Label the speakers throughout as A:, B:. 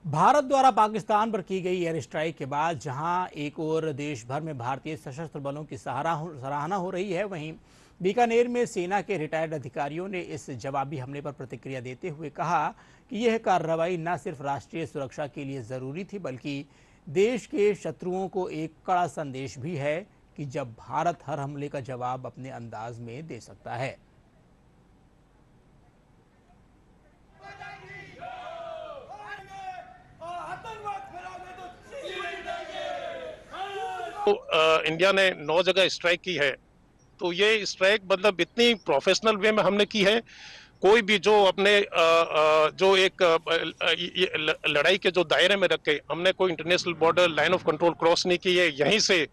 A: भारत द्वारा पाकिस्तान पर की गई एयर स्ट्राइक के बाद जहां एक ओर देश भर में भारतीय सशस्त्र बलों की सराहना हो रही है, वहीं बीकानेर में सेना के रिटायर्ड अधिकारियों ने इस जवाबी हमले पर प्रतिक्रिया देते हुए कहा कि यह कार्रवाई न सिर्फ राष्ट्रीय सुरक्षा के लिए जरूरी थी, बल्कि देश के शत्रुओं को एक कड़ा संदेश भी है कि जब भारत हर हमले का जवाब अपने अंदाज में दे सकता है।
B: तो इंडिया ने 9 जगह स्ट्राइक की है। तो ये स्ट्राइक मतलब इतनी प्रोफेशनल वे में हमने की है। कोई भी जो अपने जो एक लड़ाई के जो दायरे में रख के हमने कोई international border line of control cross नहीं की है। यहीं से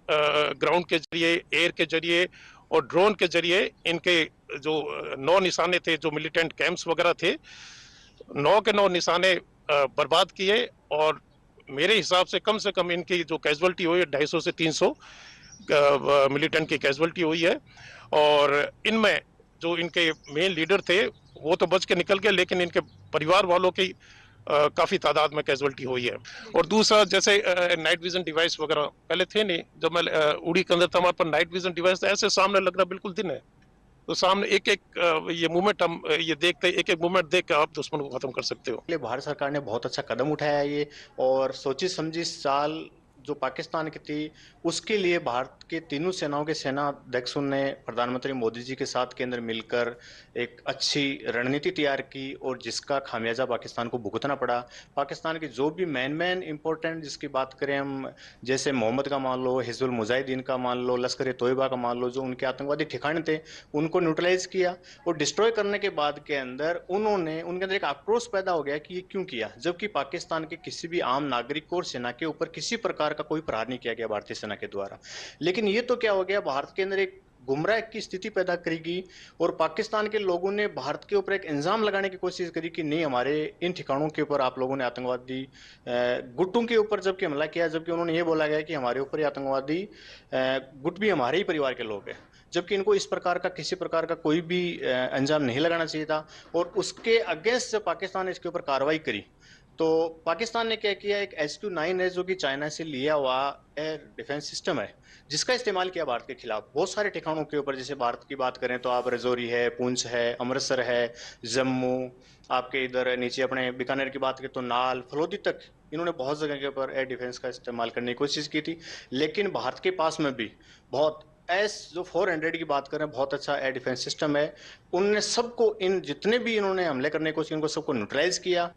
B: ग्राउंड के जरिए, एयर के जरिए और ड्रोन के जरिए इनके जो 9 निशाने थे, जो मिलिटेंट कैंप्स वगैरह थे, 9 के 9 निशाने बर्बाद किए। और मेरे हिसाब से कम इनकी जो कैजुअलिटी हुई है 250 से 300 मिलिटेंट की कैजुअलिटी हुई है। और इनमें जो इनके मेन लीडर थे वो तो बच के निकल गए, लेकिन इनके परिवार वालों की काफी तादाद में कैजुअलिटी हुई है। और दूसरा, जैसे नाइट विजन डिवाइस वगैरह पहले थे नहीं, जब मैं उड़ी के अंदर था हमारे पर नाइट विजन डिवाइस ऐसे सामने लग रहा बिल्कुल दिन है। तो सामने एक एक ये मूवमेंट हम ये देखते, एक एक मूवमेंट देख कर आप दुश्मन को खत्म कर सकते हो।
C: भारत सरकार ने बहुत अच्छा कदम उठाया है ये, और सोची समझी चाल जो पाकिस्तान की थी उसके लिए भारत के तीनों सेनाओं के सेना अध्यक्षों ने प्रधानमंत्री मोदी जी के साथ केंद्र मिलकर एक अच्छी रणनीति तैयार की, और जिसका खामियाजा पाकिस्तान को भुगतना पड़ा। पाकिस्तान के जो भी मेन इंपॉर्टेंट जिसकी बात करें हम, जैसे मोहम्मद का मान लो, हिजबुल मुजाहिदीन का मान लो, लश्कर ए तोयबा का मान लो, जो उनके आतंकवादी ठिकाने थे उनको न्यूट्रलाइज किया। और डिस्ट्रॉय करने के बाद के अंदर उन्होंने उनके अंदर एक आक्रोश पैदा हो गया कि ये क्यों किया, जबकि पाकिस्तान के किसी भी आम नागरिक और सेना के ऊपर किसी प्रकार का कोई प्रहार नहीं किया गया भारतीय सेना के द्वारा। लेकिन ये तो क्या हो गया, भारत के अंदर एक गुमराह की स्थिति पैदा करेगी, और पाकिस्तान के लोगों ने भारत के ऊपर एक इल्जाम लगाने की कोशिश करी कि नहीं, हमारे इन ठिकानों के ऊपर आप लोगों ने आतंकवादी गुटों के ऊपर जबकि हमला किया, जबकि उन्होंने ये बोला गया कि हमारे ऊपर आतंकवादी गुट भी हमारे ही परिवार के लोग हैं, जबकि इनको इस प्रकार का किसी प्रकार का कोई भी अंजाम नहीं लगाना चाहिए था। और उसके अगेंस्ट जब पाकिस्तान ने इसके ऊपर कार्रवाई करी, तो पाकिस्तान ने क्या किया, एक HQ-9 है जो कि चाइना से लिया हुआ एयर डिफेंस सिस्टम है, जिसका इस्तेमाल किया भारत के खिलाफ बहुत सारे ठिकानों के ऊपर। जैसे भारत की बात करें तो आप रजौरी है, पुंछ है, अमृतसर है, जम्मू, आपके इधर नीचे अपने बीकानेर की बात करें तो नाल फलोदी तक इन्होंने बहुत जगह के ऊपर एयर डिफेंस का इस्तेमाल करने की कोशिश की थी। लेकिन भारत के पास में भी बहुत जो 400 की बात करें, बहुत अच्छा एयर डिफेंस सिस्टम है। उनने सबको, इन जितने भी इन्होंने हमले करने की कोशिश, इनको सबको न्यूट्रलाइज किया।